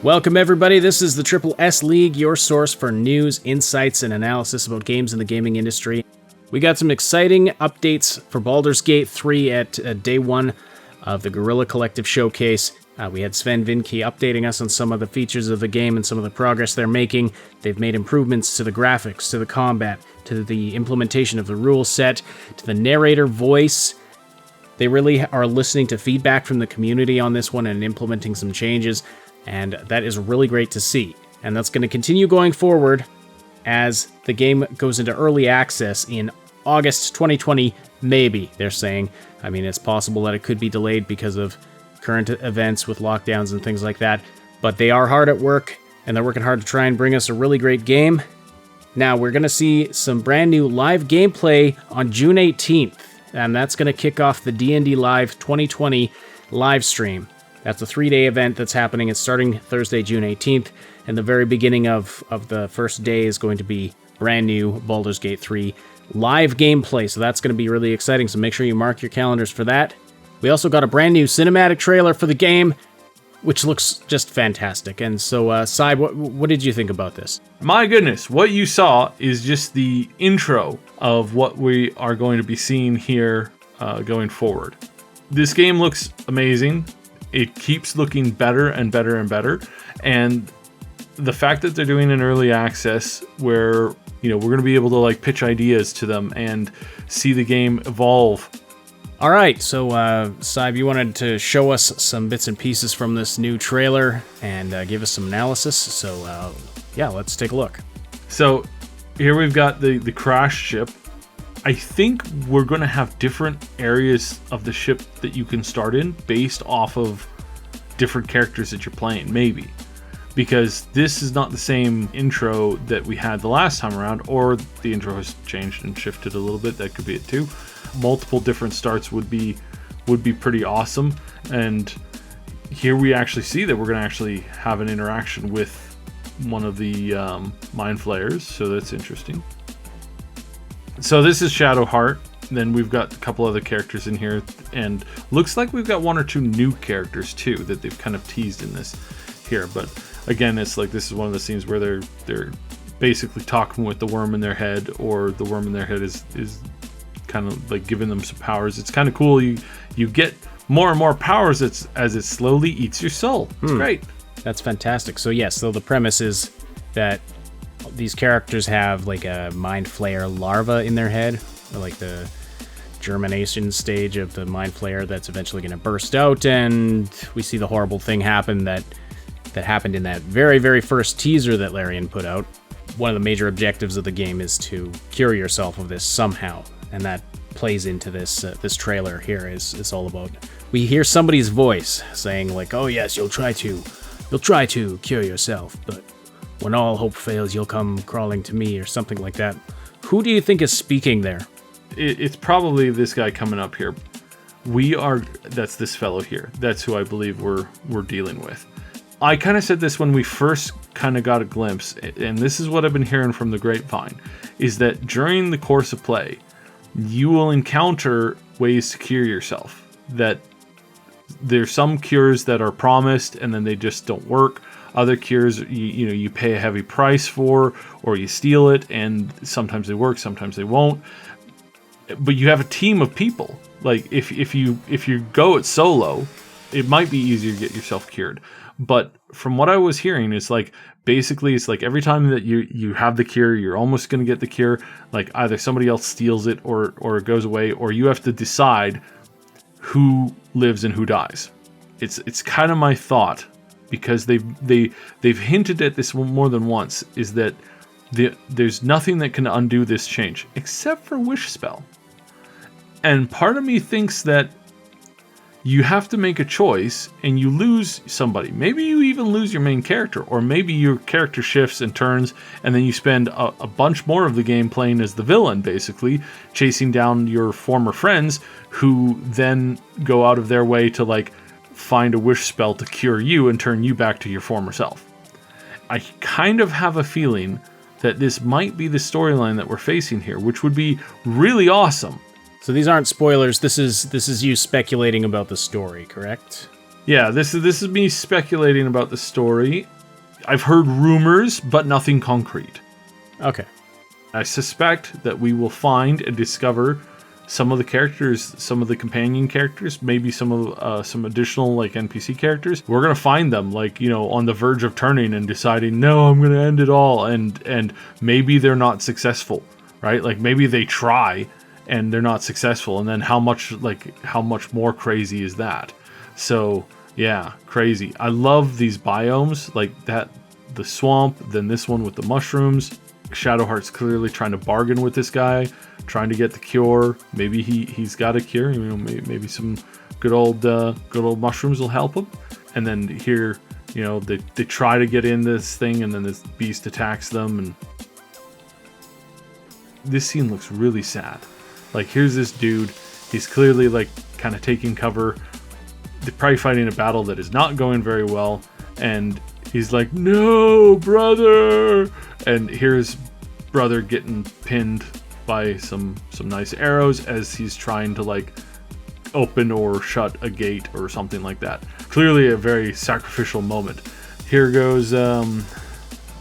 Welcome everybody, this is the Triple S League, your source for news, insights, and analysis about games in the gaming industry. We got some exciting updates for Baldur's Gate 3 at day one of the Guerrilla Collective Showcase. We had Swen Vincke updating us on some of the features of the game and some of the progress they're making. They've made improvements to the graphics, to the combat, to the implementation of the rule set, to the narrator voice. They really are listening to feedback from the community on this one and implementing some changes. And that is really great to see. And that's going to continue going forward as the game goes into early access in August 2020, maybe, they're saying. I mean, it's possible that it could be delayed because of current events with lockdowns and things like that. But they are hard at work, and they're working hard to try and bring us a really great game. Now, we're going to see some brand new live gameplay on June 18th. And that's going to kick off the D&D Live 2020 live stream. That's a 3-day event that's happening. It's starting Thursday, June 18th, and the very beginning of the first day is going to be brand new Baldur's Gate 3 live gameplay, so that's going to be really exciting, so make sure you mark your calendars for that. We also got a brand new cinematic trailer for the game, which looks just fantastic, and so, Sai, what did you think about this? My goodness, what you saw is just the intro of what we are going to be seeing here going forward. This game looks amazing. It keeps looking better and better and better. And the fact that they're doing an early access where, we're going to be able to like pitch ideas to them and see the game evolve. All right, so Saib, you wanted to show us some bits and pieces from this new trailer and give us some analysis. So yeah, let's take a look. So here we've got the crash ship. I think we're going to have different areas of the ship that you can start in based off of different characters that you're playing, maybe. Because this is not the same intro that we had the last time around, or the intro has changed and shifted a little bit. That could be it too. Multiple different starts would be pretty awesome. And here we actually see that we're going to actually have an interaction with one of the mind flayers, so that's interesting. So this is Shadowheart. Then we've got a couple other characters in here, and looks like we've got one or two new characters too that they've kind of teased in this here. But again, it's like this is one of the scenes where they're basically talking with the worm in their head, or the worm in their head is kind of like giving them some powers. It's kind of cool. You get more and more powers as it slowly eats your soul. It's great. That's fantastic. So yes, so the premise is that these characters have like a mind flayer larva in their head, or like the germination stage of the mind flayer that's eventually going to burst out, and we see the horrible thing happen that happened in that very, very first teaser that Larian put out. One of the major objectives of the game is to cure yourself of this somehow, and that plays into this trailer here. Is all about, we hear somebody's voice saying like, oh yes, you'll try to cure yourself, but when all hope fails, you'll come crawling to me, or something like that. Who do you think is speaking there? It's probably this guy coming up here. That's this fellow here. That's who I believe we're dealing with. I kind of said this when we first kind of got a glimpse, and this is what I've been hearing from the grapevine, is that during the course of play, you will encounter ways to cure yourself. That there's some cures that are promised and then they just don't work. Other cures, you pay a heavy price for, or you steal it, and sometimes they work, sometimes they won't. But you have a team of people. Like if you go it solo, it might be easier to get yourself cured. But from what I was hearing, it's like basically it's like every time that you have the cure, you're almost going to get the cure. Like either somebody else steals it, or it goes away, or you have to decide who lives and who dies. It's kind of my thought. Because they've hinted at this more than once, is that there's nothing that can undo this change except for wish spell. And part of me thinks that you have to make a choice and you lose somebody. Maybe you even lose your main character, or maybe your character shifts and turns, and then you spend a bunch more of the game playing as the villain, basically chasing down your former friends, who then go out of their way to like find a wish spell to cure you and turn you back to your former self. I kind of have a feeling that this might be the storyline that we're facing here, which would be really awesome. So these aren't spoilers. This is you speculating about the story, correct? Yeah, this is me speculating about the story. I've heard rumors, but nothing concrete. Okay. I suspect that we will find and discover some of the characters, some of the companion characters, maybe some additional like NPC characters. We're gonna find them like, on the verge of turning and deciding, no, I'm gonna end it all, and maybe they're not successful, right? Like maybe they try and they're not successful, and then how much more crazy is that? So yeah, crazy. I love these biomes like that, the swamp, then this one with the mushrooms. Shadowheart's clearly trying to bargain with this guy, trying to get the cure. Maybe he's got a cure. Maybe some good old mushrooms will help him. And then here, they try to get in this thing, and then this beast attacks them. And this scene looks really sad. Like here's this dude. He's clearly like kind of taking cover. They're probably fighting a battle that is not going very well, and he's like, "No, brother!" And here's brother getting pinned by some nice arrows as he's trying to like open or shut a gate or something like that. Clearly a very sacrificial moment. Here goes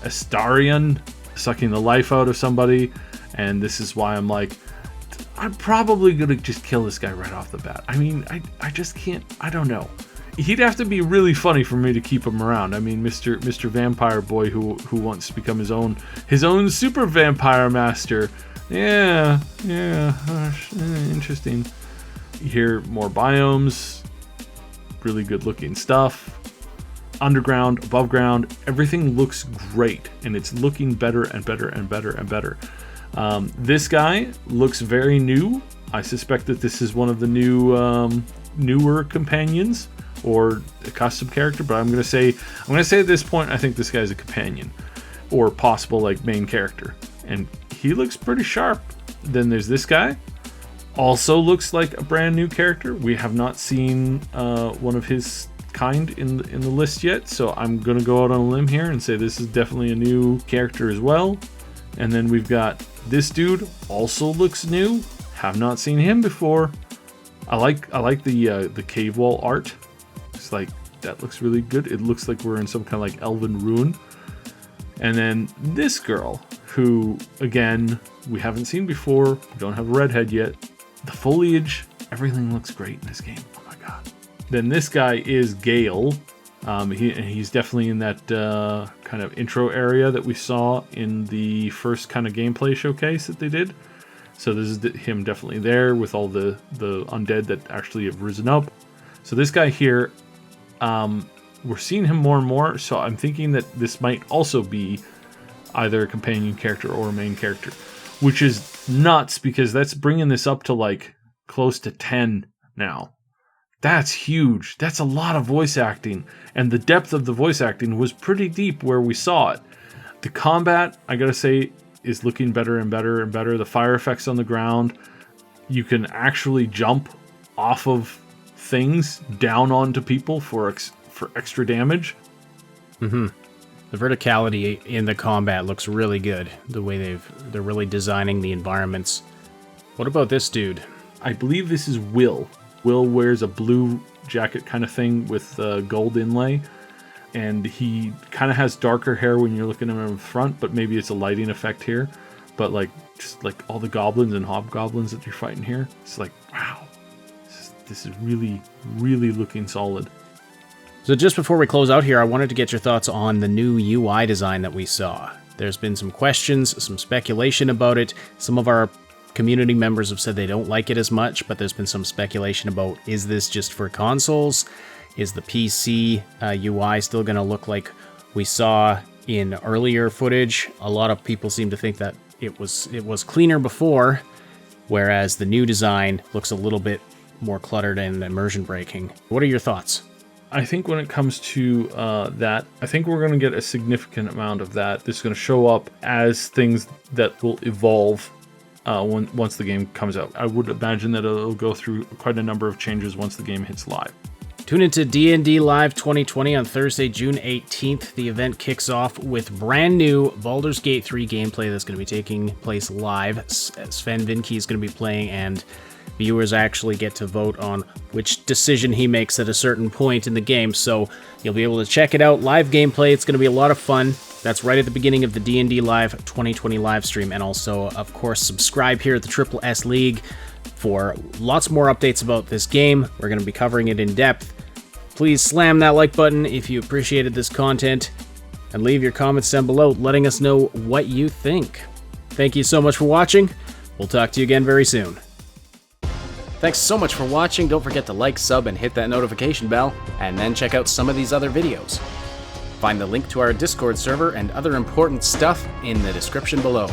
Astarion sucking the life out of somebody, and this is why I'm like, I'm probably gonna just kill this guy right off the bat. I mean, I just can't. I don't know. He'd have to be really funny for me to keep him around. I mean, Mr. Vampire Boy who wants to become his own super vampire master. Yeah, interesting. Here, more biomes, really good looking stuff. Underground, above ground, everything looks great, and it's looking better and better and better and better. This guy looks very new. I suspect that this is one of the newer companions, or a custom character, but I'm gonna say at this point I think this guy's a companion or possible like main character, and he looks pretty sharp. Then there's this guy, also looks like a brand new character. We have not seen one of his kind in the list yet, so I'm gonna go out on a limb here and say this is definitely a new character as well. And then we've got this dude, also looks new, have not seen him before. I like the cave wall art. It's like, that looks really good. It looks like we're in some kind of like elven ruin. And then this girl, who again we haven't seen before. We don't have a redhead yet. The foliage, everything looks great in this game. Oh my god. Then this guy is Gale. He's definitely in that kind of intro area that we saw in the first kind of gameplay showcase that they did. So this is him definitely there with all the undead that actually have risen up. So this guy here, we're seeing him more and more, so I'm thinking that this might also be either a companion character or a main character, which is nuts because that's bringing this up to like close to 10 now. That's huge. That's a lot of voice acting, and the depth of the voice acting was pretty deep where we saw it. The combat, I gotta say, is looking better and better and better. The fire effects on the ground, you can actually jump off of things down onto people for extra damage. Mm-hmm. The verticality in the combat looks really good. The way they're really designing the environments. What about this dude? I believe this is Will. Will wears a blue jacket kind of thing with gold inlay, and he kind of has darker hair when you're looking at him in front, but maybe it's a lighting effect here. But like, just like all the goblins and hobgoblins that you're fighting here, it's like, wow, this is really, really looking solid. So just before we close out here, I wanted to get your thoughts on the new UI design that we saw. There's been some questions, some speculation about it. Some of our community members have said they don't like it as much, but there's been some speculation about, is this just for consoles? Is the PC UI still going to look like we saw in earlier footage? A lot of people seem to think that it was cleaner before, whereas the new design looks a little bit more cluttered and immersion breaking. What are your thoughts? I think when it comes to that, I think we're going to get a significant amount of that. This is going to show up as things that will evolve once the game comes out. I would imagine that it'll go through quite a number of changes once the game hits live. Tune into D&D Live 2020 on Thursday, June 18th. The event kicks off with brand new Baldur's Gate 3 gameplay that's going to be taking place live. Swen Vincke is going to be playing, and viewers actually get to vote on which decision he makes at a certain point in the game. So you'll be able to check it out. Live gameplay, it's going to be a lot of fun. That's right at the beginning of the D&D Live 2020 live stream. And also, of course, subscribe here at the Triple S League for lots more updates about this game. We're going to be covering it in depth. Please slam that like button if you appreciated this content, and leave your comments down below letting us know what you think. Thank you so much for watching. We'll talk to you again very soon. Thanks so much for watching. Don't forget to like, sub, and hit that notification bell, and then check out some of these other videos. Find the link to our Discord server and other important stuff in the description below.